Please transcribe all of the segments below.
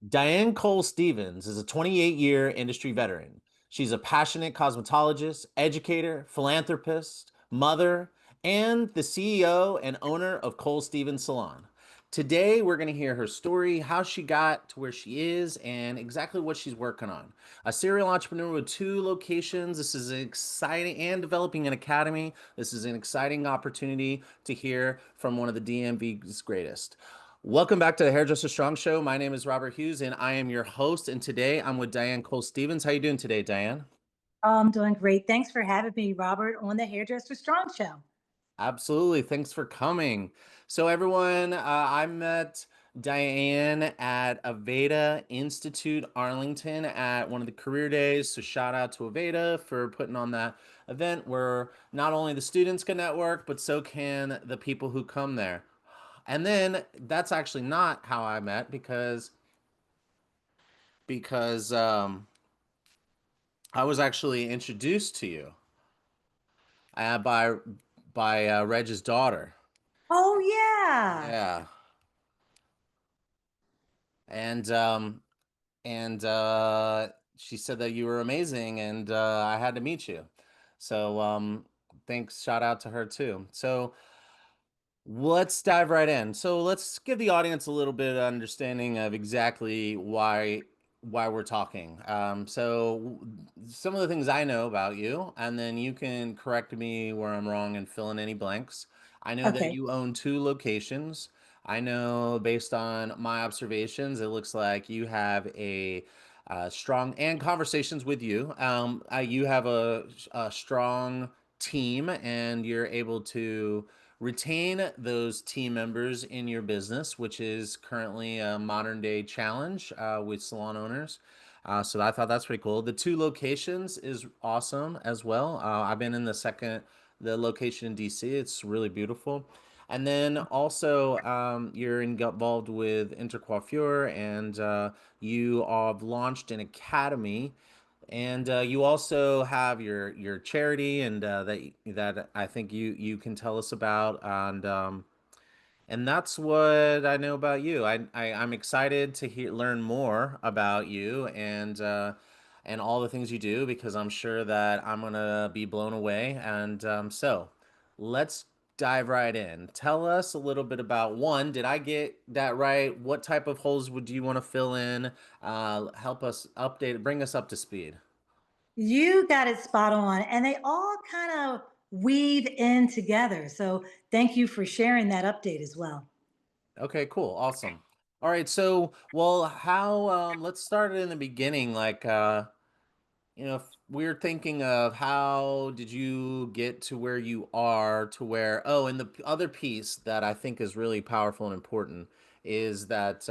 Diane Cole Stevens is a 28-year industry veteran. She's a passionate cosmetologist, educator, philanthropist, mother, and the CEO and owner of Cole Stevens Salon. Today, we're going to hear her story, how she got to where she is, and exactly what she's working on. A serial entrepreneur with two locations. This is exciting and developing an academy. This is an exciting opportunity to hear from one of the DMV's greatest. Welcome back to the Hairdresser Strong Show. My name is Robert Hughes, and I am your host. And today I'm with Diane Cole Stevens. How you doing today, Diane? I'm doing great. Thanks for having me, Robert, on the Hairdresser Strong Show. Absolutely. Thanks for coming. So, everyone, I met Diane at Aveda Institute Arlington at one of the career days. So, shout out to Aveda for putting on that event where not only the students can network, but so can the people who come there. And then that's actually not how I met because I was actually introduced to you uh, by by Reg's daughter. Oh, yeah. Yeah, and um, and she said that you were amazing, and I had to meet you. So thanks, shout out to her too. So let's dive right in. So let's give the audience a little bit of understanding of exactly why we're talking. Some of the things I know about you, and then you can correct me where I'm wrong and fill in any blanks. I know that Okay. you own two locations. I know based on my observations, it looks like you have a strong and conversations with you. You have a strong team, and you're able to retain those team members in your business, which is currently a modern day challenge with salon owners. So I thought that's pretty cool. The two locations is awesome as well. I've been in the location in DC. It's really beautiful. And then also, you're involved with Intercoiffure, and you have launched an academy, and you also have your charity, and that I think you can tell us about, and that's what I know about you. I'm excited to learn more about you and all the things you do because I'm sure that I'm gonna be blown away. And so let's dive right in. Tell us a little bit about one. Did I get that right? What type of holes would you want to fill in? Help us update, bring us up to speed. You got it spot on. And they all kind of weave in together. So thank you for sharing that update as well. Okay, cool. Awesome. All right, so well, how let's start in the beginning. If we're thinking of how did you get to where you are to where, oh, and the other piece that I think is really powerful and important is that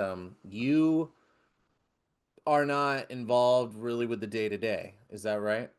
you are not involved really with the day to day. Is that right?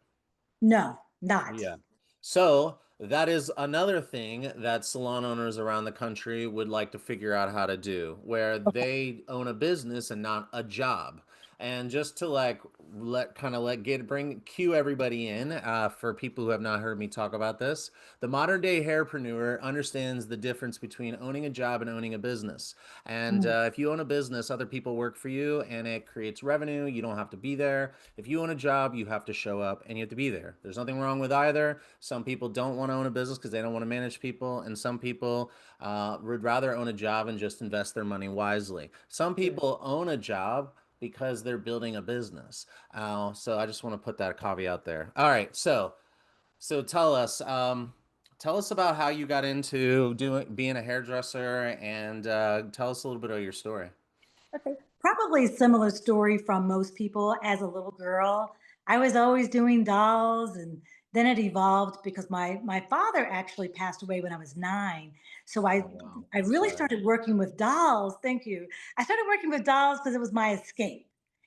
No, not. Yeah. So that is another thing that salon owners around the country would like to figure out how to do, where they own a business and not a job. And just to like let kind of let get bring cue everybody in for people who have not heard me talk about this, the modern day hairpreneur understands the difference between owning a job and owning a business. And Mm, if you own a business, other people work for you, and it creates revenue. You don't have to be there. If you own a job, you have to show up and you have to be there. There's nothing wrong with either. Some people don't want to own a business because they don't want to manage people, and some people would rather own a job and just invest their money wisely. Some sure. people own a job because they're building a business. So I just want to put that caveat there. All right, so tell us about how you got into doing being a hairdresser, and tell us a little bit of your story. Okay. Probably a similar story from most people as a little girl. I was always doing dolls, and then it evolved because my father actually passed away when I was 9. So I Oh wow, I really sorry. started working with dolls. Thank you. I started working with dolls because it was my escape.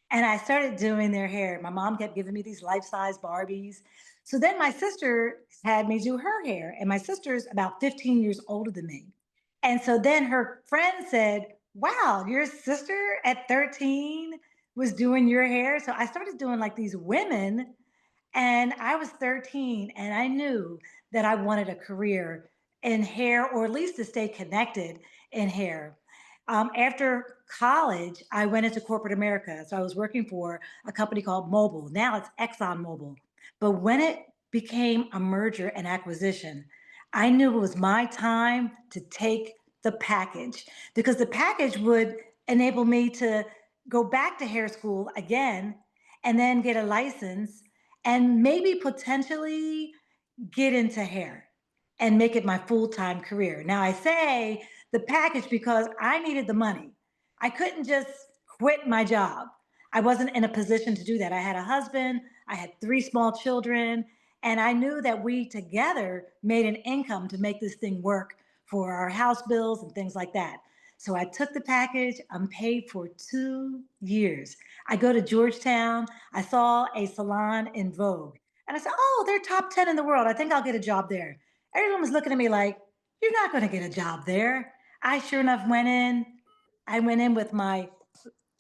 And I started doing their hair. My mom kept giving me these life-size Barbies. So then my sister had me do her hair, and my sister's about 15 years older than me. And so then her friend said, wow, your sister at 13 was doing your hair. So I started doing like these women, and I was 13, and I knew that I wanted a career in hair, or at least to stay connected in hair. After college, I went into corporate America. So I was working for a company called Mobile. Now it's Exxon Mobil. But when it became a merger and acquisition, I knew it was my time to take the package because the package would enable me to go back to hair school again and then get a license and maybe potentially get into hair and make it my full-time career. Now I say the package because I needed the money. I couldn't just quit my job. I wasn't in a position to do that. I had a husband, I had three small children, and I knew that we together made an income to make this thing work for our house bills and things like that. So I took the package. I'm paid for 2 years. I go to Georgetown. I saw a salon in Vogue. And I said, oh, they're top 10 in the world. I think I'll get a job there. Everyone was looking at me like, you're not going to get a job there. I sure enough went in. I went in with my,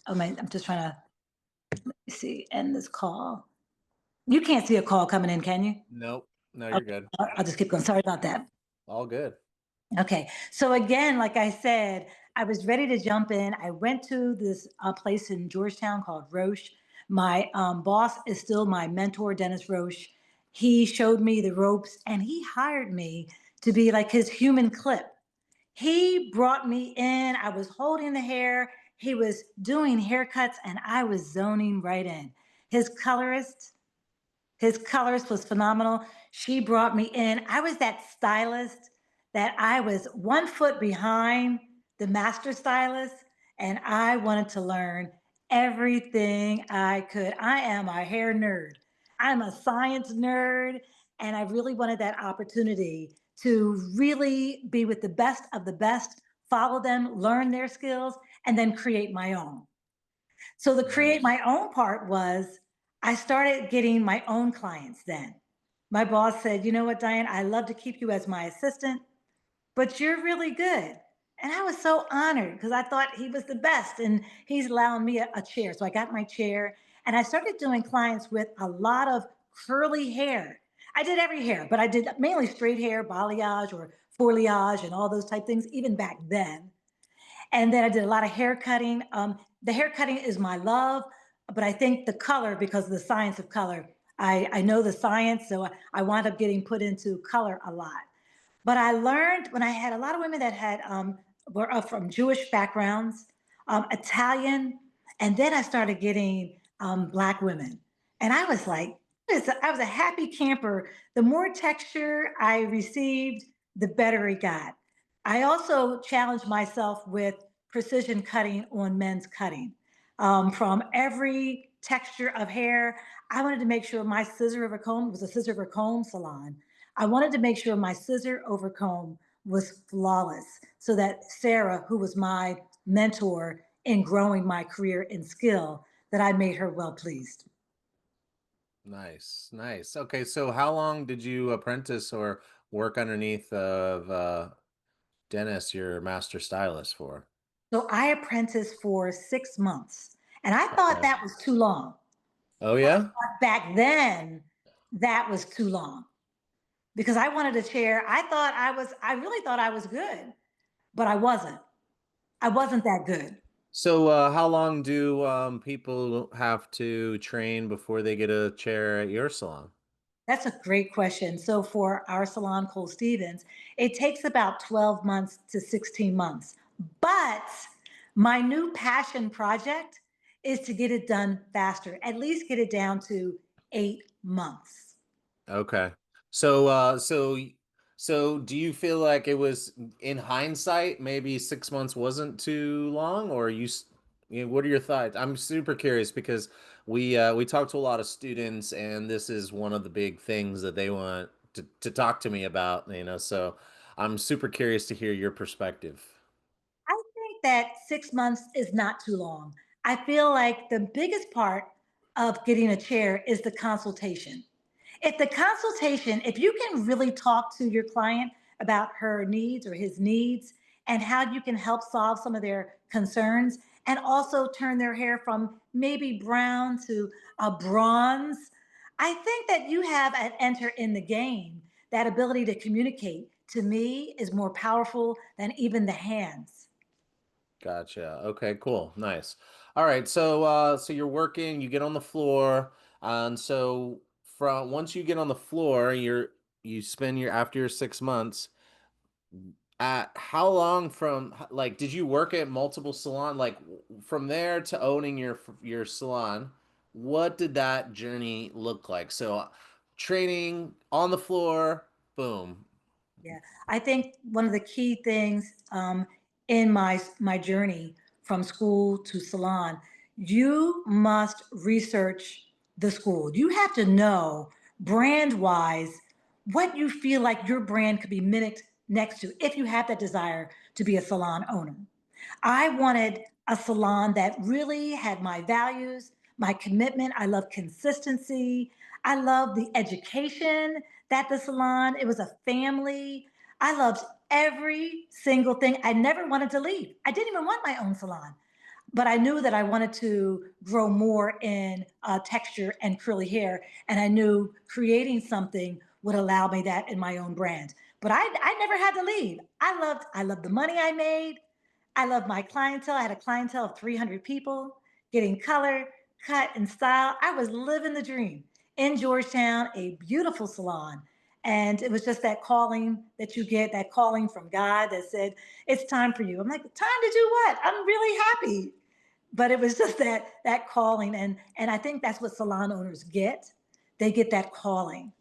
oh my, I'm just trying to see, end this call. You can't see a call coming in, can you? Nope. No, Okay, you're good. I'll just keep going. Sorry about that. All good. Okay. So again, like I said, I was ready to jump in. I went to this place in Georgetown called Roche. My boss is still my mentor, Dennis Roche. He showed me the ropes and he hired me to be like his human clip. He brought me in. I was holding the hair. He was doing haircuts and I was zoning right in. His colorist, his colors was phenomenal. She brought me in. I was that stylist that I was 1 foot behind the master stylist, and I wanted to learn everything I could. I am a hair nerd. I'm a science nerd, and I really wanted that opportunity to really be with the best of the best, follow them, learn their skills, and then create my own. So the create Nice. my own part was I started getting my own clients then. My boss said, you know what, Diane, I love to keep you as my assistant, but you're really good. And I was so honored because I thought he was the best and he's allowing me a chair. So I got my chair and I started doing clients with a lot of curly hair. I did every hair, but I did mainly straight hair, balayage or foliage and all those type things, even back then. And then I did a lot of hair cutting. The hair cutting is my love, but I think the color, because of the science of color, I know the science, so I wound up getting put into color a lot. But I learned when I had a lot of women that had were from Jewish backgrounds, Italian, and then I started getting Black women, and I was like, I was a happy camper. The more texture I received, the better it got. I also challenged myself with precision cutting on men's cutting. From every texture of hair, I wanted to make sure my scissor over comb was a scissor over comb salon. I wanted to make sure my scissor over comb was flawless so that Sarah, who was my mentor in growing my career and skill, that I made her well pleased. Nice. Nice. Okay, so how long did you apprentice or work underneath of Dennis, your master stylist for? So I apprenticed for 6 months and I thought Okay. that was too long. Oh yeah? Back then, that was too long because I wanted a chair. I really thought I was good, but I wasn't. I wasn't that good. So how long do people have to train before they get a chair at your salon? That's a great question. So for our salon, Cole Stevens, it takes about 12 months to 16 months. But my new passion project is to get it done faster, at least get it down to 8 months. Okay. So so do you feel like it was in hindsight maybe 6 months wasn't too long or you know, what are your thoughts? I'm super curious because we talk to a lot of students and this is one of the big things that they want to talk to me about, you know, so I'm super curious to hear your perspective. I think that 6 months is not too long. I feel like the biggest part of getting a chair is the consultation. If you can really talk to your client about her needs or his needs and how you can help solve some of their concerns and also turn their hair from maybe brown to a bronze, I think that you have an enter in the game. That ability to communicate to me is more powerful than even the hands. Gotcha. Okay, cool. Nice. All right. So so you're working, you get on the floor, and so from once you get on the floor, you spend your after your 6 months. At how long from like did you work at multiple salon like from there to owning your salon? What did that journey look like? So training on the floor, boom. Yeah, I think one of the key things in my journey from school to salon, you must research the school. You have to know brand wise what you feel like your brand could be mimicked next to if you have that desire to be a salon owner. I wanted a salon that really had my values, my commitment. I love consistency. I love the education that the salon, it was a family. I loved every single thing. I never wanted to leave. I didn't even want my own salon, but I knew that I wanted to grow more in texture and curly hair. And I knew creating something would allow me that in my own brand. But I never had to leave. I loved the money I made. I love my clientele. I had a clientele of 300 people getting color, cut, and style. I was living the dream in Georgetown, a beautiful salon. And it was just that calling that you get, that calling from God that said, it's time for you. I'm like, time to do what? I'm really happy. But it was just that calling. And I think that's what salon owners get. They get that calling.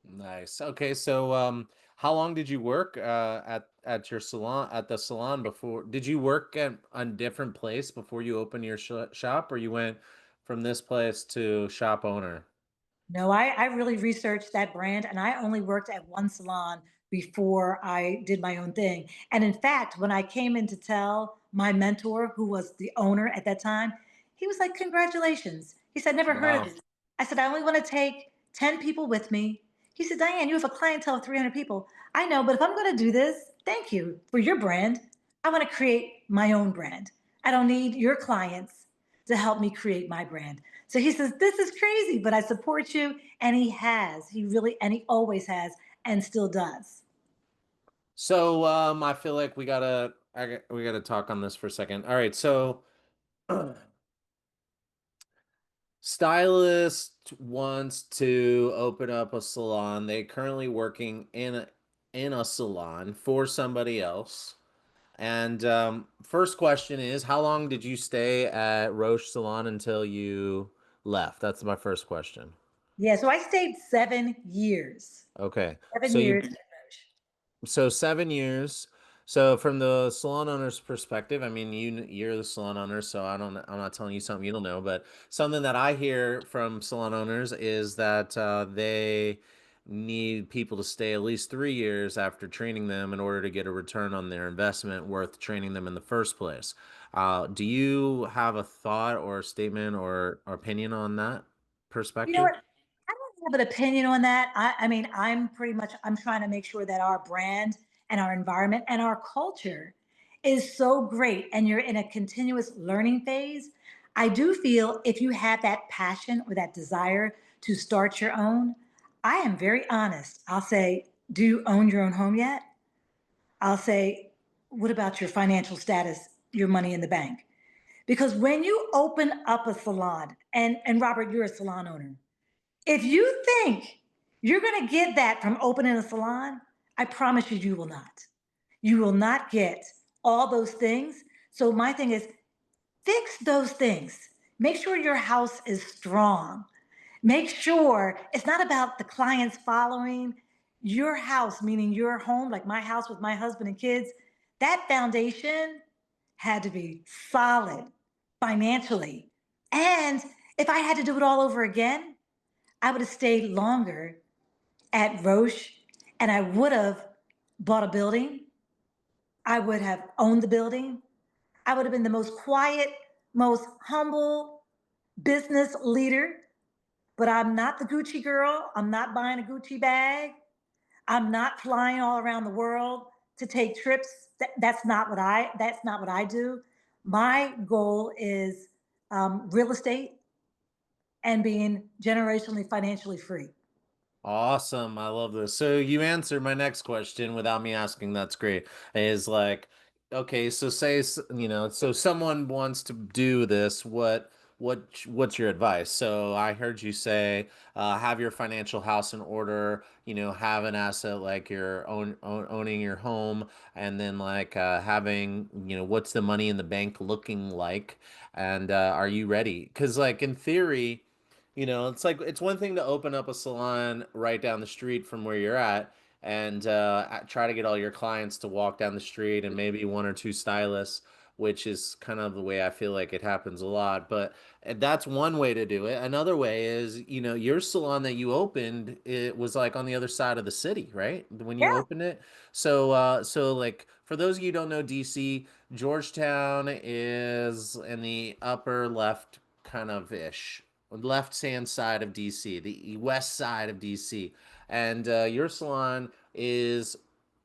Nice. Okay, so how long did you work at your salon at the salon before? Did you work at a different place before you opened your shop, or you went from this place to shop owner? No, I really researched that brand and I only worked at one salon before I did my own thing. And in fact, when I came in to tell my mentor, who was the owner at that time, he was like, congratulations. He said, never heard of Wow. this. I said, I only want to take 10 people with me. He said, Diane, you have a clientele of 300 people. I know, but if I'm going to do this, thank you for your brand. I want to create my own brand. I don't need your clients to help me create my brand. So he says, this is crazy, but I support you. And he has. He really, and he always has and still does. So I feel like we gotta talk on this for a second. All right, so stylist wants to open up a salon. They currently working in a salon for somebody else. And first question is, how long did you stay at Roche Salon until you left? That's my first question. Yeah. So I stayed 7 years. Okay. Seven So you years at Roche. So 7 years. So from the salon owner's perspective, I mean, you're the salon owner, so I'm not telling you something you don't know, but something that I hear from salon owners is that they need people to stay at least 3 years after training them in order to get a return on their investment worth training them in the first place. Do you have a thought or a statement or opinion on that You know perspective? what? I don't have an opinion on that. I mean, I'm pretty much I'm trying to make sure that our brand and our environment and our culture is so great and you're in a continuous learning phase. I do feel if you have that passion or that desire to start your own, I am very honest. I'll say, do you own your own home yet? I'll say, what about your financial status, your money in the bank? Because when you open up a salon, and Robert, you're a salon owner, if you think you're going to get that from opening a salon, I promise you, you will not. You will not get all those things. So, my thing is fix those things. Make sure your house is strong. Make sure it's not about the clients following your house, meaning your home, like my house with my husband and kids. That foundation had to be solid financially. And if I had to do it all over again, I would have stayed longer at Roche and I would have bought a building. I would have owned the building. I would have been the most quiet, most humble business leader. But I'm not the Gucci girl. I'm not buying a Gucci bag. I'm not flying all around the world to take trips. That's not what I do. My goal is real estate and being generationally financially free. Awesome. I love this. So you answered my next question without me asking. That's great. Is like Okay, so say so someone wants to do this. What's your advice? So I heard you say have your financial house in order. Have an asset like your owning your home, and then like having what's the money in the bank looking like, and are you ready? Because like in theory, it's like it's one thing to open up a salon right down the street from where you're at and try to get all your clients to walk down the street and maybe one or two stylists, which is kind of the way I feel like it happens a lot. But that's one way to do it. Another way is, your salon that you opened, it was like on the other side of the city, right? When you Yeah, opened it. So like for those of you who don't know DC, Georgetown is in the upper left kind of ish left hand side of DC, the west side of DC, and your salon is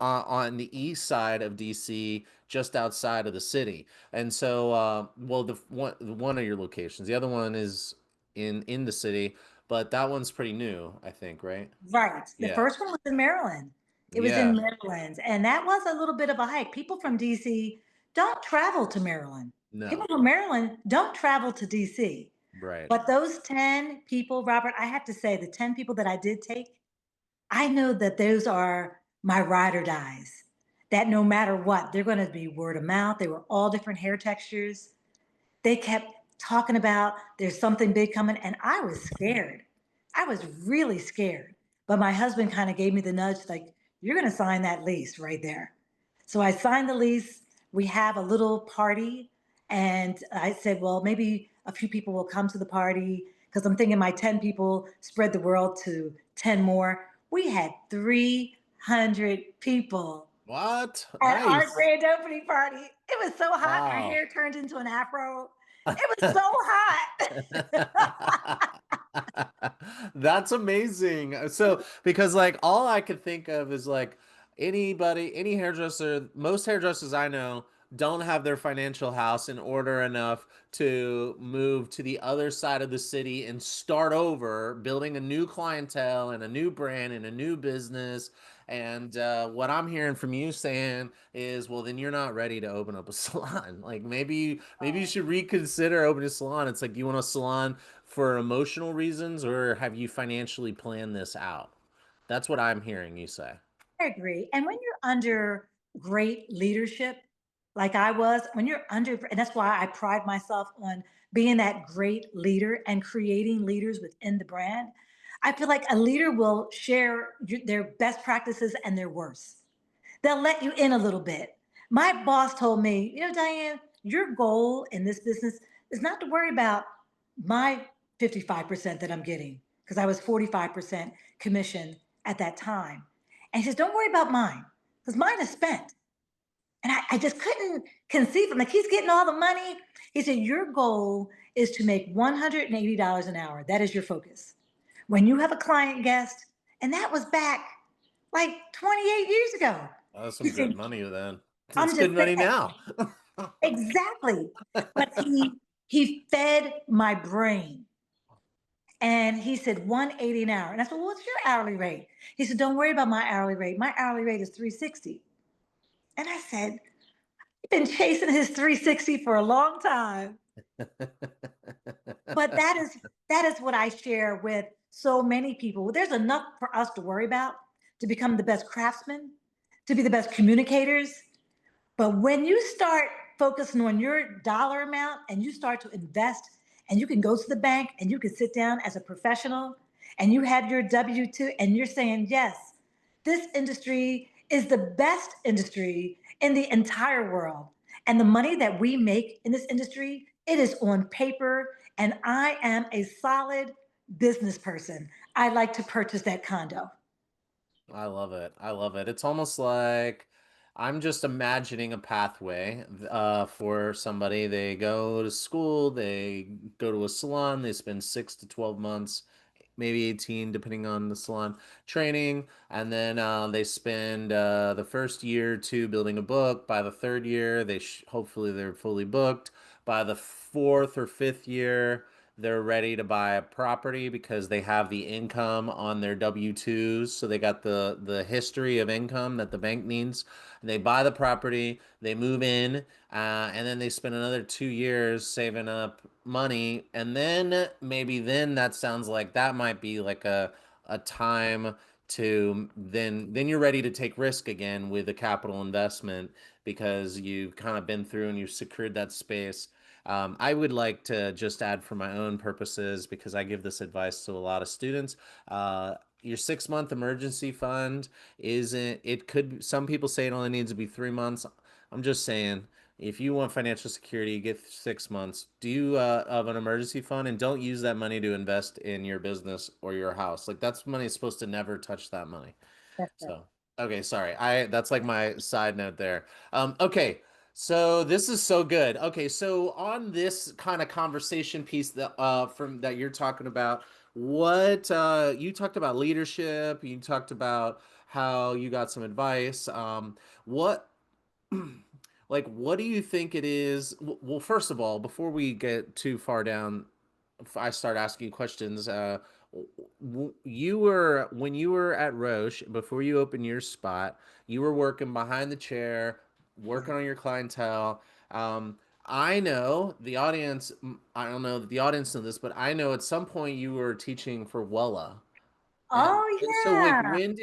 on the east side of DC, just outside of the city. And so, well, the one of your locations, the other one is in the city, but that one's pretty new, I think, right? right. The Yeah, first one was in Maryland. It was in yeah, Maryland, and that was a little bit of a hike. People from DC don't travel to Maryland. People no, from Maryland don't travel to DC. right. But those 10 people, Robert, I have to say, the 10 people that I did take, I know that those are my ride or dies. That no matter what, they're going to be word of mouth. They were all different hair textures. They kept talking about there's something big coming, and I was scared. I was really scared. But my husband kind of gave me the nudge, like, you're going to sign that lease right there. So I signed the lease. We have a little party. And I said, well, maybe a few people will come to the party because I'm thinking my 10 people spread the world to 10 more. We had 300 people What? at our Nice. grand opening party. It was so hot. My Wow. hair turned into an afro. It was so hot. That's amazing. So, because like all I could think of is like any hairdresser, most hairdressers I know don't have their financial house in order enough to move to the other side of the city and start over, building a new clientele and a new brand and a new business. And what I'm hearing from you saying is, well, then you're not ready to open up a salon. Like maybe you should reconsider opening a salon. It's like you want a salon for emotional reasons, or have you financially planned this out? That's what I'm hearing you say. I agree. And when you're under great leadership, like I was, when you're under, and that's why I pride myself on being that great leader and creating leaders within the brand. I feel like a leader will share their best practices and their worst. They'll let you in a little bit. My boss told me, Diane, your goal in this business is not to worry about my 55% that I'm getting, because I was 45% commission at that time. And he says, don't worry about mine, because mine is spent. And I just couldn't conceive him. Like, he's getting all the money. He said, your goal is to make $180 an hour. That is your focus. When you have a client guest, and that was back like 28 years ago. That's He some said, good money then. It's I'm just good money saying, now. exactly. But he fed my brain. And he said 180 an hour. And I said, well, what's your hourly rate? He said, don't worry about my hourly rate. My hourly rate is 360. And I said, I've been chasing his 360 for a long time. But that is what I share with so many people. There's enough for us to worry about to become the best craftsmen, to be the best communicators. But when you start focusing on your dollar amount and you start to invest, and you can go to the bank and you can sit down as a professional and you have your W 2 and you're saying, yes, this industry is the best industry in the entire world. And the money that we make in this industry, it is on paper. And I am a solid business person. I like to purchase that condo. I love it. I love it. It's almost like I'm just imagining a pathway for somebody. They go to school, they go to a salon, they spend 6 to 12 months, maybe 18, depending on the salon training. And then they spend the first year or two building a book. By the third year, hopefully they're fully booked. By the fourth or fifth year, they're ready to buy a property because they have the income on their W-2s. So they got the history of income that the bank needs. They buy the property, they move in, and then they spend another 2 years saving up money. And then maybe then that sounds like that might be like a time to then you're ready to take risk again with a capital investment because you've kind of been through and you've secured that space. I would like to just add for my own purposes because I give this advice to a lot of students. Your 6 month emergency fund isn't, it could, some people say it only needs to be 3 months. I'm just saying, if you want financial security, get 6 months. Do of an emergency fund and don't use that money to invest in your business or your house. Like that's money is supposed to never touch that money. That's right. So, okay, sorry. I That's like my side note there. Okay. So this is so good. Okay, so on this kind of conversation piece that from that you're talking about, what you talked about leadership, you talked about how you got some advice. What like what do you think it is? Well, first of all, before we get too far down, if I start asking you questions, you were when you were at Roche before you opened your spot, you were working behind the chair, working Right. on your clientele. I know the audience. I don't know that the audience know this, but I know at some point you were teaching for Wella. And Oh so like yeah. when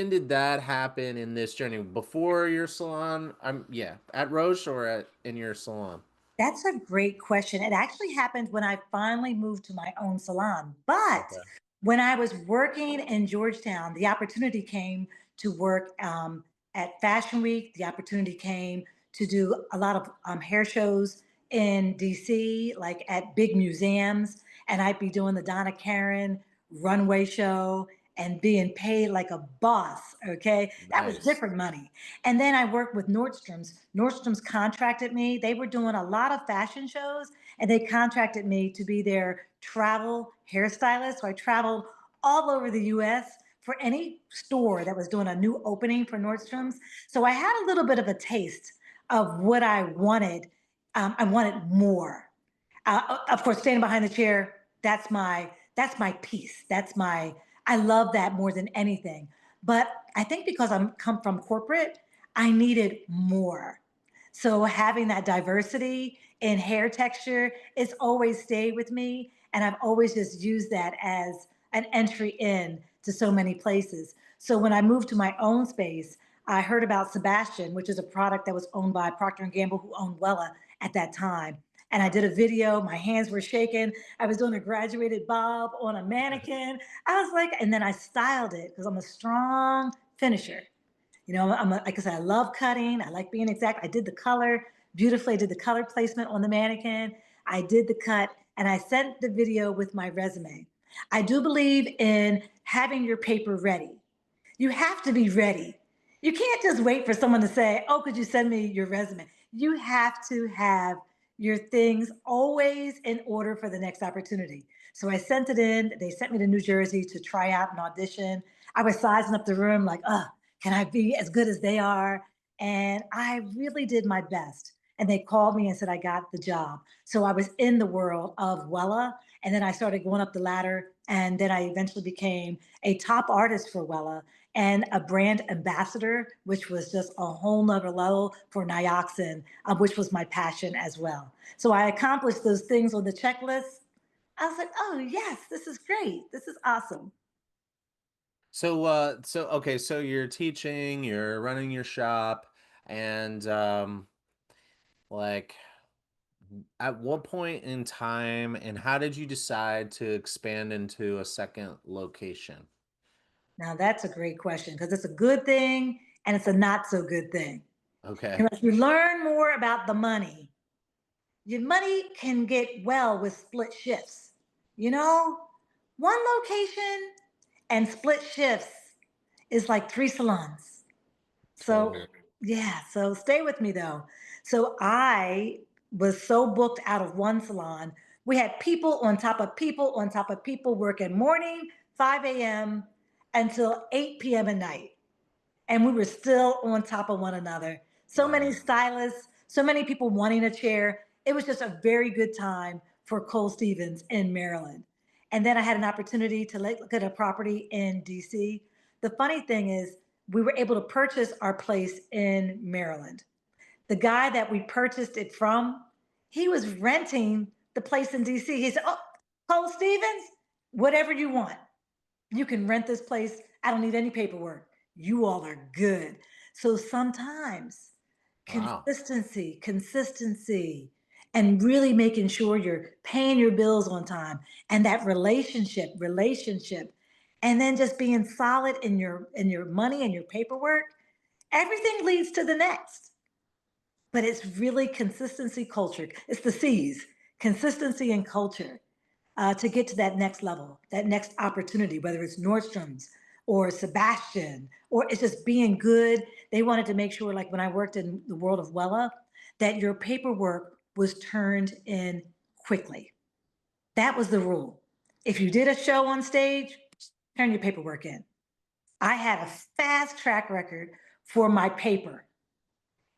did that happen in this journey? Before your salon? I'm yeah, at Roche or at in your salon? That's a great question. It actually happened when I finally moved to my own salon. But Okay. when I was working in Georgetown, the opportunity came to work at Fashion Week. The opportunity came to do a lot of hair shows in DC, like at big museums. And I'd be doing the Donna Karan runway show and being paid like a boss. Okay. That was Nice. different money. And then I worked with Nordstrom's. Nordstrom's contracted me. They were doing a lot of fashion shows and they contracted me to be their travel hairstylist. So I traveled all over the US for any store that was doing a new opening for Nordstrom's. So I had a little bit of a taste of what I wanted. I wanted more. Of course, standing behind the chair, that's my piece. I love that more than anything. But I think because I'm come from corporate, I needed more. So having that diversity in hair texture, it's always stayed with me. And I've always just used that as an entry in to so many places. So when I moved to my own space, I heard about Sebastian, which is a product that was owned by Procter and Gamble, who owned Wella at that time. And I did a video. My hands were shaking. I was doing a graduated bob on a mannequin. I was like, and then I styled it because I'm a strong finisher. Like I said, I love cutting. I like being exact. I did the color beautifully. I did the color placement on the mannequin. I did the cut and I sent the video with my resume. I do believe in having your paper ready. You have to be ready. You can't just wait for someone to say, "Oh, could you send me your resume?" You have to have your things always in order for the next opportunity. So I sent it in. They sent me to New Jersey to try out an audition. I was sizing up the room like, can I be as good as they are? And I really did my best. And they called me and said I got the job. So I was in the world of Wella. And then I started going up the ladder. And then I eventually became a top artist for Wella and a brand ambassador, which was just a whole nother level for Nioxin, which was my passion as well. So I accomplished those things on the checklist. I was like, oh, yes, this is great. This is awesome. So okay, so you're teaching, you're running your shop, and like at what point in time and how did you decide to expand into a second location? Now, that's a great question because it's a good thing and it's a not so good thing. Okay. Because if you learn more about the money, your money can get well with split shifts. You know, one location and split shifts is like three salons. So, Totally. yeah, so stay with me though. So, I was so booked out of one salon. We had people on top of people on top of people working morning, 5 a.m. until 8 p.m. at night. And we were still on top of one another. So many Wow. stylists, so many people wanting a chair. It was just a very good time for Cole Stevens in Maryland. And then I had an opportunity to look at a property in DC. The funny thing is, we were able to purchase our place in Maryland. The guy that we purchased it from, he was renting the place in DC. He said, "Oh, Cole Stevens, whatever you want. You can rent this place. I don't need any paperwork. You all are good." So sometimes Wow. consistency, and really making sure you're paying your bills on time, and that relationship, and then just being solid in your money and your paperwork, everything leads to the next. But it's really consistency culture. It's the C's, consistency and culture, to get to that next level, that next opportunity, whether it's Nordstrom's or Sebastian, or it's just being good. They wanted to make sure, like when I worked in the world of Wella, that your paperwork was turned in quickly. That was the rule. If you did a show on stage, turn your paperwork in. I had a fast track record for my paper,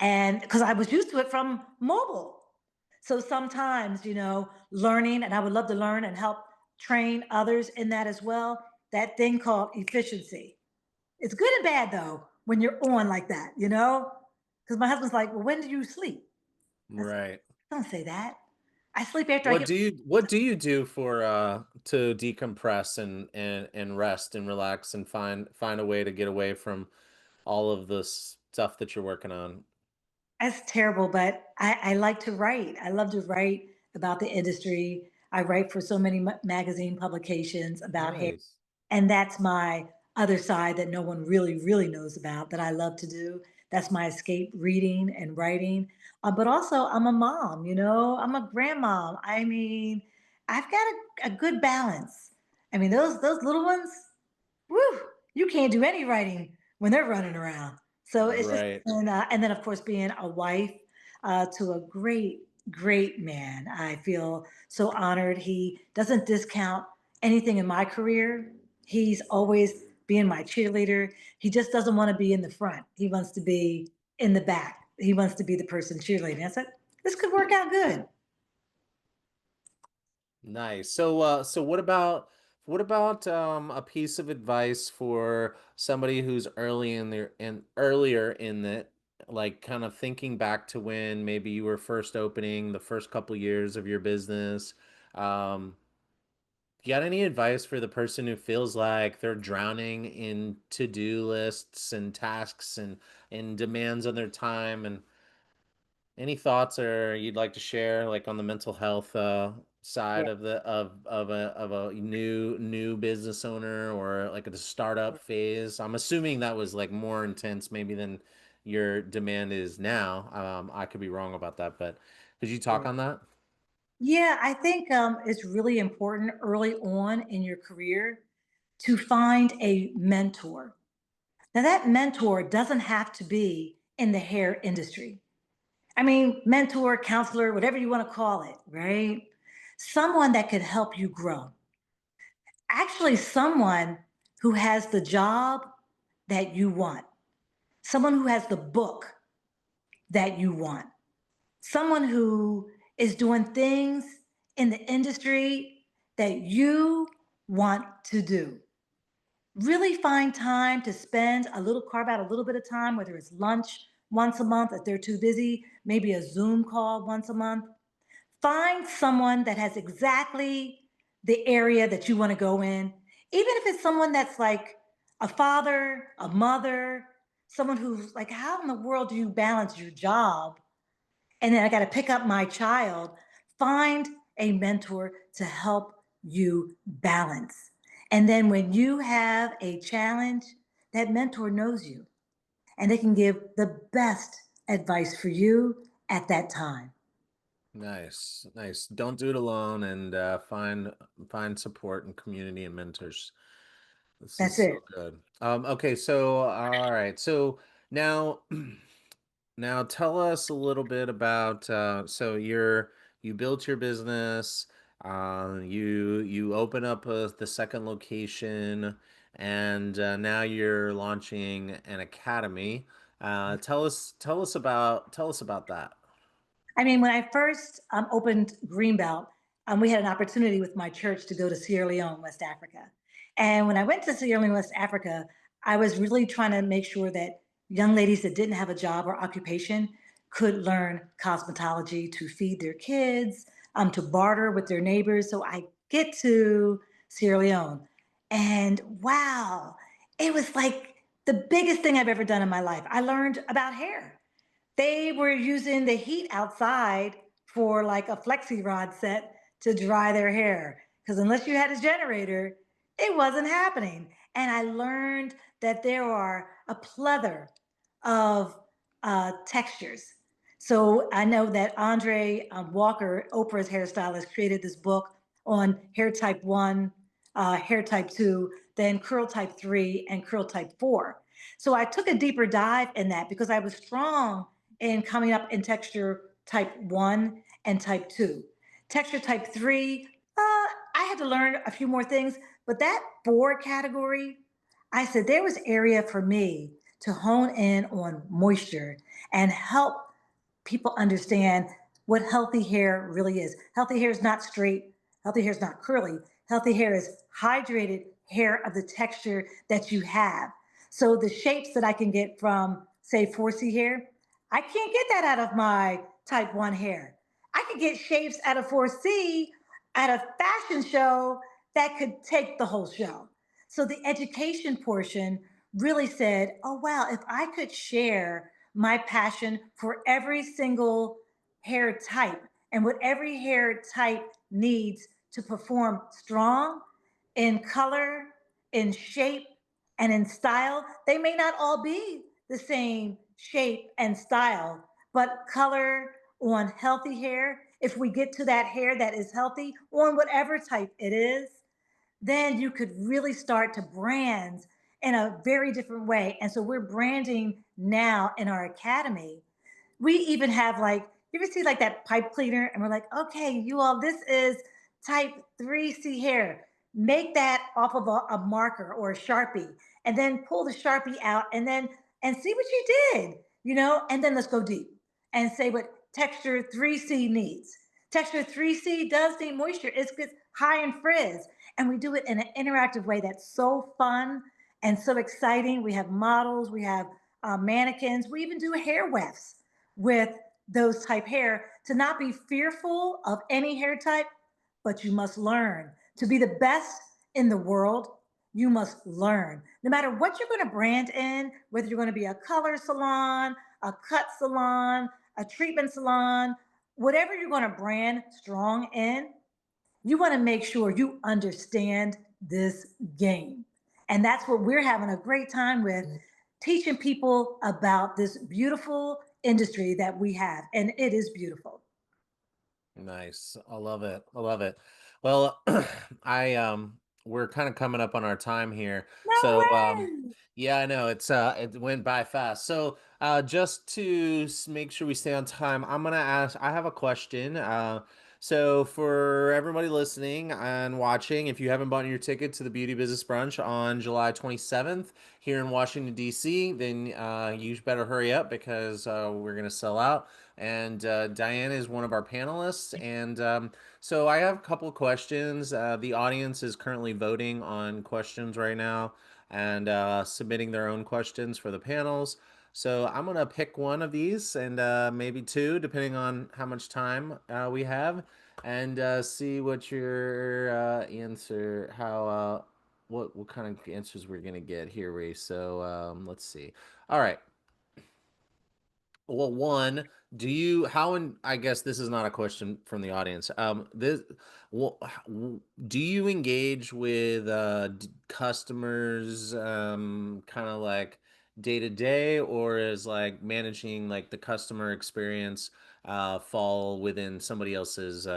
and because I was used to it from mobile. So sometimes, learning, and I would love to learn and help train others in that as well. That thing called efficiency. It's good and bad though when you're on like that, Because my husband's like, "Well, when do you sleep?" I said, Right. "Don't say that. I sleep after I get." What do you do for to decompress and rest and relax and find a way to get away from all of the stuff that you're working on? That's terrible, but I like to write. I love to write about the industry. I write for so many magazine publications about hair. Nice. And that's my other side that no one really, really knows about that I love to do. That's my escape, reading and writing. But also, I'm a mom, I'm a grandmom. I mean, I've got a good balance. I mean, those little ones, woo, you can't do any writing when they're running around. So it's just, Right. and then of course being a wife to a great man. I feel so honored. He doesn't discount anything in my career. He's always being my cheerleader. He just doesn't want to be in the front. He wants to be in the back. He wants to be the person cheerleading. I said, this could work out good. Nice. So what about a piece of advice for somebody who's earlier in it, like kind of thinking back to when maybe you were first opening the first couple years of your business. You got any advice for the person who feels like they're drowning in to-do lists and tasks and demands on their time, and any thoughts or you'd like to share, like on the mental health Yeah. side of a new business owner or like a startup phase? I'm assuming that was like more intense maybe than your demand is now. I could be wrong about that, but could you talk Sure. on that? Yeah, I think it's really important early on in your career to find a mentor. Now, that mentor doesn't have to be in the hair industry. I mean, mentor, counselor, whatever you want to call it, right? Someone that could help you grow. Actually, someone who has the job that you want, someone who has the book that you want, someone who is doing things in the industry that you want to do. Really find time to spend carve out a little bit of time, whether it's lunch once a month, if they're too busy, maybe a Zoom call once a month. Find someone that has exactly the area that you want to go in, even if it's someone that's like a father, a mother, someone who's like, how in the world do you balance your job and then I got to pick up my child? Find a mentor to help you balance. And then when you have a challenge, that mentor knows you and they can give the best advice for you at that time. Nice, nice. Don't do it alone, and find support and community and mentors. This is That's so it. good. Okay, so all right. So now now tell us a little bit about so you built your business, you open up the second location, and now you're launching an academy. Tell us about that. I mean, when I first opened Greenbelt, we had an opportunity with my church to go to Sierra Leone, West Africa. And when I went to Sierra Leone, West Africa, I was really trying to make sure that young ladies that didn't have a job or occupation could learn cosmetology to feed their kids, to barter with their neighbors. So I get to Sierra Leone, and wow, it was like the biggest thing I've ever done in my life. I learned about hair. They were using the heat outside for like a flexi rod set to dry their hair. Because unless you had a generator, it wasn't happening. And I learned that there are a plethora of textures. So I know that Andre Walker, Oprah's hairstylist, created this book on hair type 1, hair type 2, then curl type 3, and curl type 4. So I took a deeper dive in that because I was strong in coming up in texture type 1 and type 2. Texture type 3, I had to learn a few more things, but that 4 category, I said there was area for me to hone in on moisture and help people understand what healthy hair really is. Healthy hair is not straight, healthy hair is not curly. Healthy hair is hydrated hair of the texture that you have. So the shapes that I can get from, say, 4C hair, I can't get that out of my type 1 hair. I could get shapes out of 4C at a fashion show that could take the whole show. So the education portion really said, oh, wow, if I could share my passion for every single hair type and what every hair type needs to perform strong in color, in shape, and in style. They may not all be the same shape and style, but color on healthy hair, if we get to that hair that is healthy on whatever type it is, then you could really start to brand in a very different way. And so we're branding now in our academy. We even have like, you ever see like that pipe cleaner? And we're like, okay, you all, this is type 3C hair. Make that off of a marker or a Sharpie, and then pull the Sharpie out and see what you did, and then let's go deep and say what texture 3C needs. Texture 3C does need moisture. It's high in frizz. And we do it in an interactive way that's so fun and so exciting. We have models, we have mannequins, we even do hair wefts with those type hair to not be fearful of any hair type, but you must learn to be the best in the world. You must learn no matter what you're going to brand in, whether you're going to be a color salon, a cut salon, a treatment salon, whatever you're going to brand strong in, you want to make sure you understand this game. And that's what we're having a great time with, teaching people about this beautiful industry that we have. And it is beautiful. Nice. I love it. I love it. Well, I we're kind of coming up on our time here. No So way. yeah, I know it went by fast. So just to make sure we stay on time, I'm gonna ask, I have a question. So for everybody listening and watching, if you haven't bought your ticket to the Beauty Business Brunch on July 27th here in Washington, D.C., then you better hurry up because we're gonna sell out. And Diane is one of our panelists. And so I have a couple of questions. The audience is currently voting on questions right now and submitting their own questions for the panels. So I'm going to pick one of these and maybe two, depending on how much time we have, and see what your answer, what kind of answers we're going to get here, Ray. So let's see. All right. Well, one, do you how in I guess this is not a question from the audience. This well, do you engage with customers kind of like day to day, or is like managing like the customer experience fall within somebody else's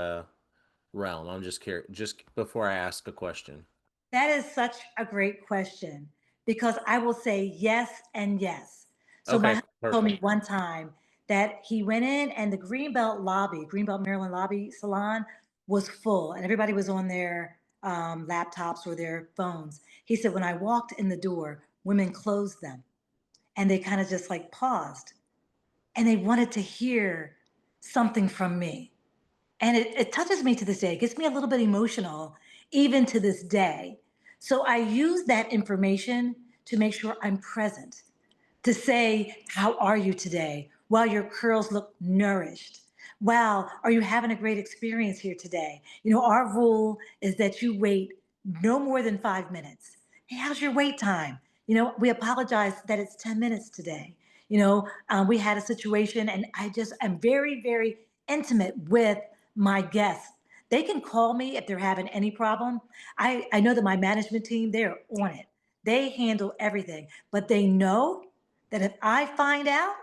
realm? I'm just curious, just before I ask a question. That is such a great question because I will say yes and yes. So my Okay, husband told me perfect. one time that he went in and the Greenbelt lobby, Greenbelt Maryland lobby salon was full and everybody was on their laptops or their phones. He said, when I walked in the door, women closed them and they kind of just like paused and they wanted to hear something from me. And it touches me to this day. It gets me a little bit emotional, even to this day. So I use that information to make sure I'm present, to say, how are you today? Wow, your curls look nourished. Wow, are you having a great experience here today? Our rule is that you wait no more than 5 minutes. Hey, how's your wait time? We apologize that it's 10 minutes today. We had a situation, and I just am very, very intimate with my guests. They can call me if they're having any problem. I know that my management team, they're on it. They handle everything, but they know that if I find out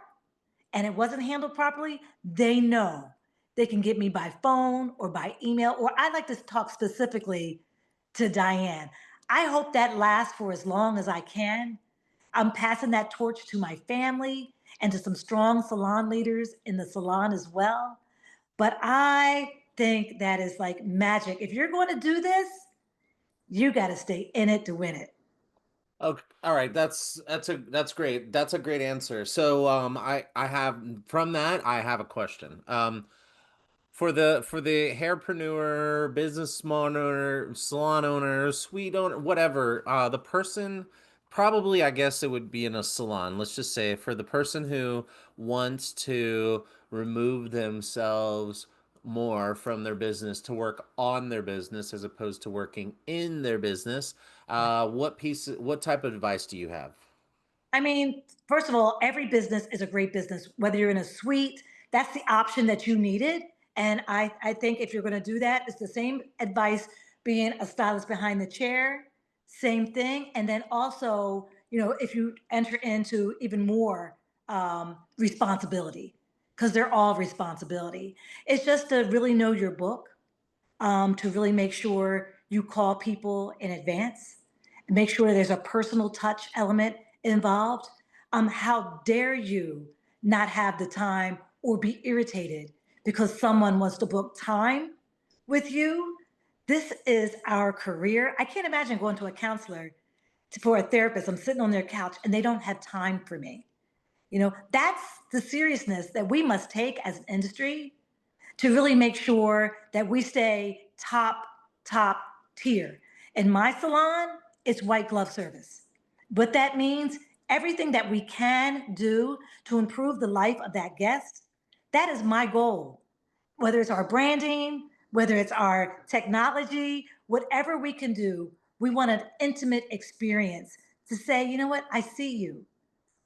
and it wasn't handled properly, they know they can get me by phone or by email, or I like to talk specifically to Diane. I hope that lasts for as long as I can. I'm passing that torch to my family and to some strong salon leaders in the salon as well. But I think that is like magic. If you're going to do this, you got to stay in it to win it. Okay, all right. That's great. That's a great answer. So, I have from that I have a question. For the hairpreneur, business owner, salon owner, suite owner, whatever, the person probably, I guess it would be in a salon. Let's just say for the person who wants to remove themselves more from their business to work on their business as opposed to working in their business, what type of advice do you have? I mean, first of all, every business is a great business, whether you're in a suite, that's the option that you needed. And I think if you're going to do that, it's the same advice being a stylist behind the chair, same thing. And then also, if you enter into even more responsibility, because they're all responsibility, it's just to really know your book, to really make sure you call people in advance, make sure there's a personal touch element involved. How dare you not have the time or be irritated because someone wants to book time with you? This is our career. I can't imagine going to a counselor for a therapist. I'm sitting on their couch and they don't have time for me. That's the seriousness that we must take as an industry to really make sure that we stay top tier. In my salon, it's white glove service. What that means, everything that we can do to improve the life of that guest, that is my goal. Whether it's our branding, whether it's our technology, whatever we can do, we want an intimate experience to say, you know what, I see you.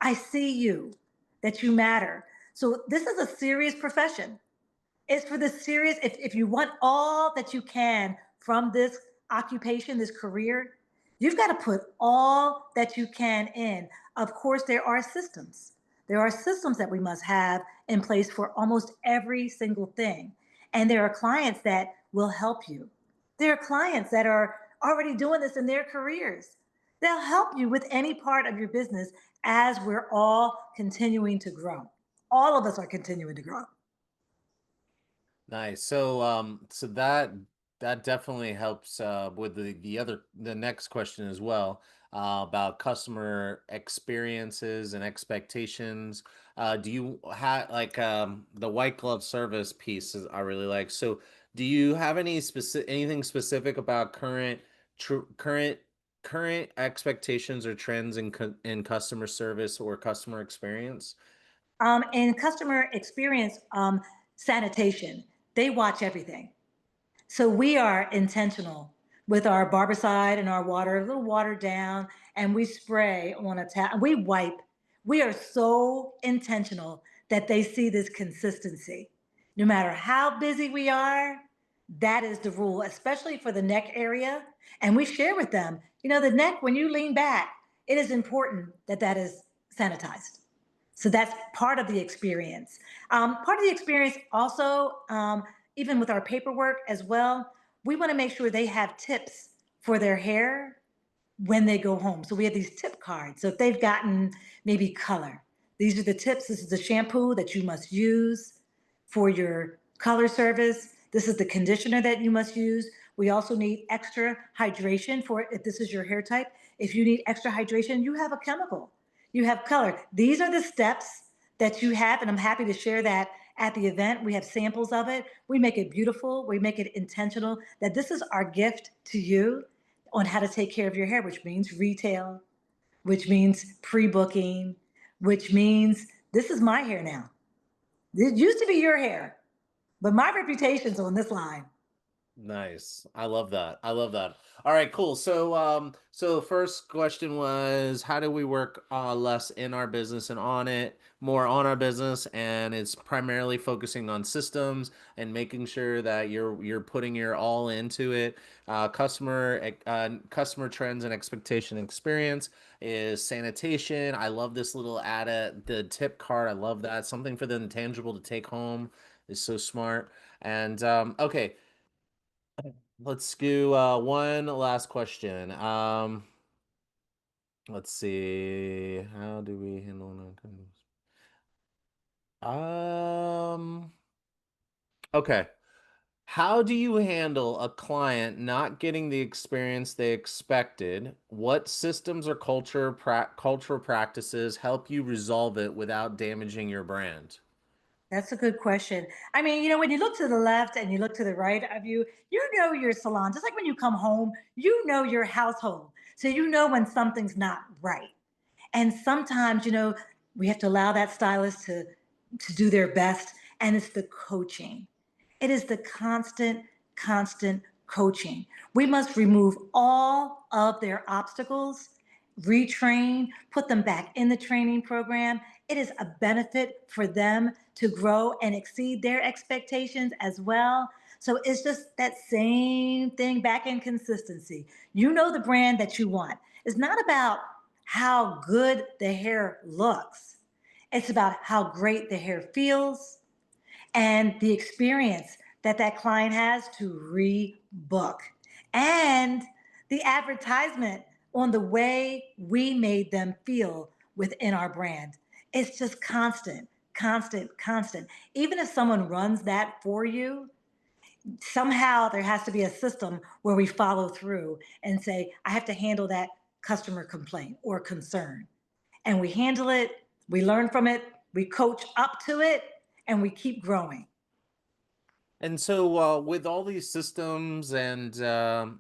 I see you, that you matter. So this is a serious profession. It's for the serious. If you want all that you can from this occupation, this career, you've got to put all that you can in. Of course, there are systems. There are systems that we must have in place for almost every single thing. And there are clients that will help you. There are clients that are already doing this in their careers. They'll help you with any part of your business as we're all continuing to grow. All of us are continuing to grow. Nice. So that definitely helps with the next question as well, about customer experiences and expectations. Do you have like the white glove service piece is I really like. So do you have anything specific about tr current current expectations or trends in customer service or customer experience? In customer experience, sanitation, they watch everything. So we are intentional with our barbicide and our water, a little watered down, and we spray on a tap. We wipe. We are so intentional that they see this consistency. No matter how busy we are, that is the rule, especially for the neck area. And we share with them, the neck, when you lean back, it is important that that is sanitized. So that's part of the experience. Part of the experience also, even with our paperwork as well, we want to make sure they have tips for their hair when they go home. So we have these tip cards. So if they've gotten maybe color, these are the tips. This is the shampoo that you must use for your color service. This is the conditioner that you must use. We also need extra hydration for if this is your hair type. If you need extra hydration, you have a chemical. You have color. These are the steps that you have, and I'm happy to share that at the event. We have samples of it. We make it beautiful. We make it intentional that this is our gift to you on how to take care of your hair, which means retail, which means pre booking, which means this is my hair now. It used to be your hair, but my reputation's on this line. Nice. I love that. I love that. All right, cool. So first question was, how do we work less in our business and on it, more on our business? And it's primarily focusing on systems and making sure that you're putting your all into it. Customer trends and expectation experience is sanitation. I love this little ad at the tip card. I love that. Something for the intangible to take home is so smart. And okay. Let's do one last question. Let's see. How do we handle non-condoms? Um, okay. How do you handle a client not getting the experience they expected? What systems or cultural practices help you resolve it without damaging your brand? That's a good question. I mean, when you look to the left and you look to the right of you, you know your salon. Just like when you come home, you know your household. So you know when something's not right. And sometimes, we have to allow that stylist to do their best. And it's the coaching. It is the constant coaching. We must remove all of their obstacles, retrain, put them back in the training program. It is a benefit for them to grow and exceed their expectations as well. So it's just that same thing back in consistency. You know the brand that you want. It's not about how good the hair looks, it's about how great the hair feels and the experience that that client has to rebook and the advertisement on the way we made them feel within our brand. It's just constant, constant, constant. Even if someone runs that for you, somehow there has to be a system where we follow through and say, I have to handle that customer complaint or concern. And we handle it, we learn from it, we coach up to it, and we keep growing. And so, with all these systems and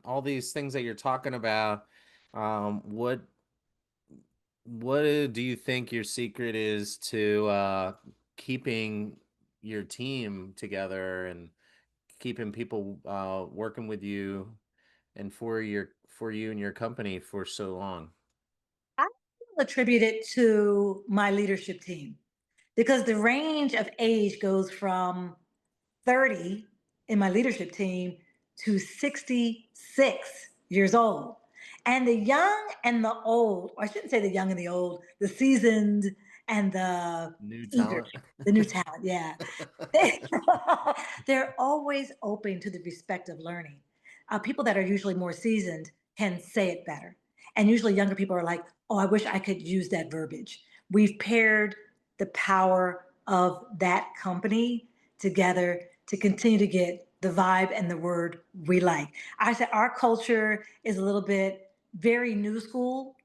all these things that you're talking about, what do you think your secret is to keeping your team together and keeping people working with you and for you and your company for so long? I will attribute it to my leadership team because the range of age goes from 30 in my leadership team to 66 years old. And the young and the old, or I shouldn't say the young and the old, the seasoned and the New eager, talent. the new talent, yeah. They, they're always open to the respect of learning. People that are usually more seasoned can say it better. And usually younger people are like, oh, I wish I could use that verbiage. We've paired the power of that company together to continue to get the vibe and the word we like. I said our culture is a little bit very new school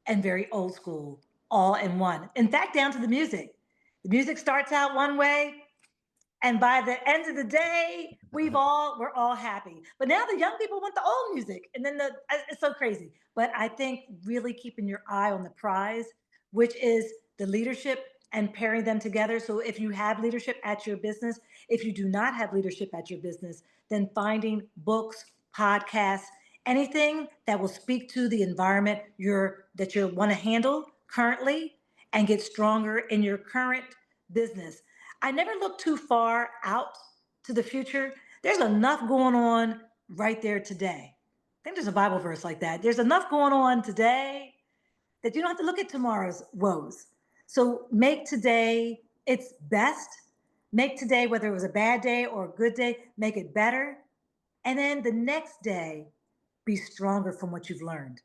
and very old school, all in one. In fact, down to the music. The music starts out one way, and by the end of the day, we're all happy. But now the young people want the old music, and then it's so crazy. But I think really keeping your eye on the prize, which is the leadership and pairing them together. So if you have leadership at your business, if you do not have leadership at your business, then finding books, podcasts, anything that will speak to the environment you want to handle currently and get stronger in your current business. I never look too far out to the future. There's enough going on right there today. I think there's a Bible verse like that. There's enough going on today that you don't have to look at tomorrow's woes. So make today its best. Make today, whether it was a bad day or a good day, make it better. And then the next day, be stronger from what you've learned.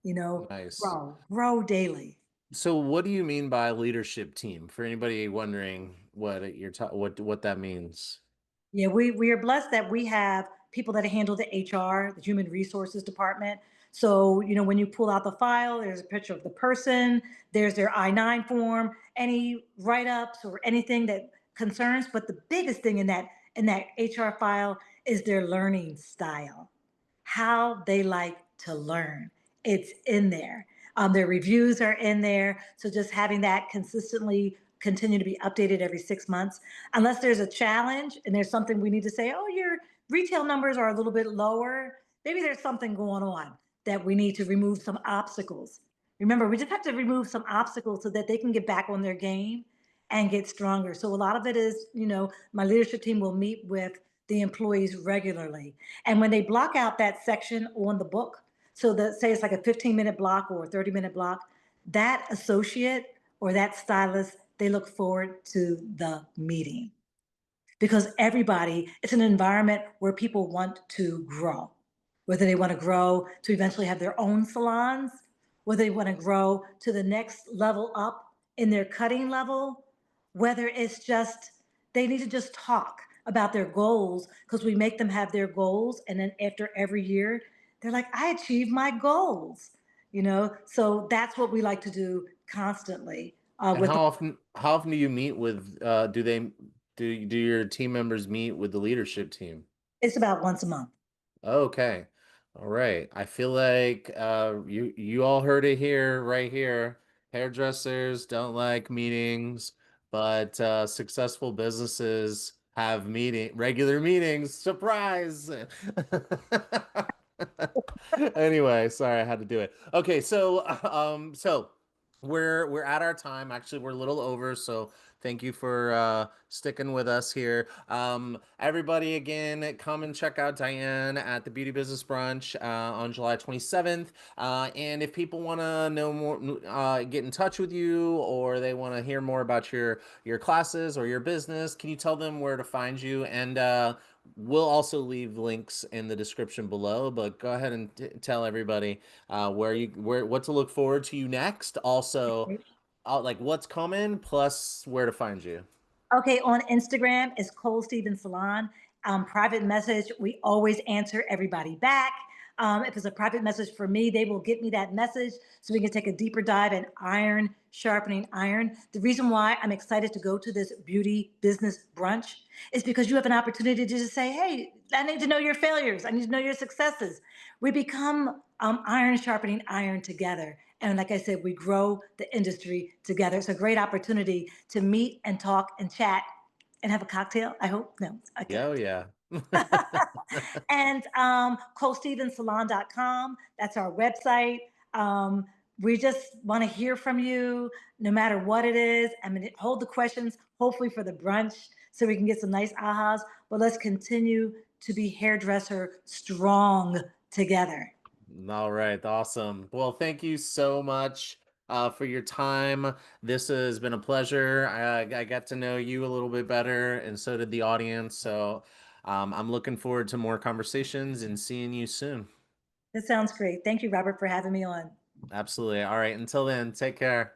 You know, Nice. grow daily. So, what do you mean by leadership team? For anybody wondering what that means. Yeah, we are blessed that we have people that handle the HR, the human resources department. So, when you pull out the file, there's a picture of the person, there's their I-9 form, any write-ups or anything that concerns, but the biggest thing in that HR file is their learning style, how they like to learn. It's in there. Their reviews are in there. So just having that consistently continue to be updated every 6 months, unless there's a challenge and there's something we need to say, oh, your retail numbers are a little bit lower. Maybe there's something going on that we need to remove some obstacles. Remember, we just have to remove some obstacles so that they can get back on their game and get stronger. So a lot of it is, my leadership team will meet with the employees regularly. And when they block out that section on the book, so that say it's like a 15-minute block or a 30-minute block, that associate or that stylist, they look forward to the meeting because everybody, it's an environment where people want to grow, whether they want to grow to eventually have their own salons, whether they want to grow to the next level up in their cutting level, whether it's just they need to just talk about their goals because we make them have their goals. And then after every year, they're like, I achieved my goals, So that's what we like to do constantly And with how often do you meet with do your team members meet with the leadership team? it's about once a month. Okay. All right. I feel like you all heard it here right here. Hairdressers don't like meetings, but successful businesses have regular meetings. Surprise. Anyway, sorry I had to do it. Okay, so we're at our time. Actually, we're a little over, so thank you for sticking with us here. Everybody, again, come and check out Diane at the Beauty Business Brunch on July 27th. And if people want to know more, get in touch with you, or they want to hear more about your classes or your business, can you tell them where to find you? And we'll also leave links in the description below, but go ahead and tell everybody what to look forward to you next. Also, like what's coming, plus where to find you. Okay, on Instagram is Cole Stevens Salon. Private message, we always answer everybody back. If it's a private message for me, they will get me that message so we can take a deeper dive in iron, sharpening iron. The reason why I'm excited to go to this beauty business brunch is because you have an opportunity to just say, hey, I need to know your failures. I need to know your successes. We become iron sharpening iron together. And like I said, we grow the industry together. It's a great opportunity to meet and talk and chat and have a cocktail. I hope. No, okay. Yeah, oh, yeah. And ColeStevensSalon.com. That's our website. We just want to hear from you no matter what it is. I mean, hold the questions, hopefully for the brunch, so we can get some nice ahas. But let's continue to be hairdresser strong together. All right, awesome. Well, thank you so much for your time. This has been a pleasure. I got to know you a little bit better, and so did the audience. So I'm looking forward to more conversations and seeing you soon. That sounds great. Thank you, Robert, for having me on. Absolutely. All right, until then, take care.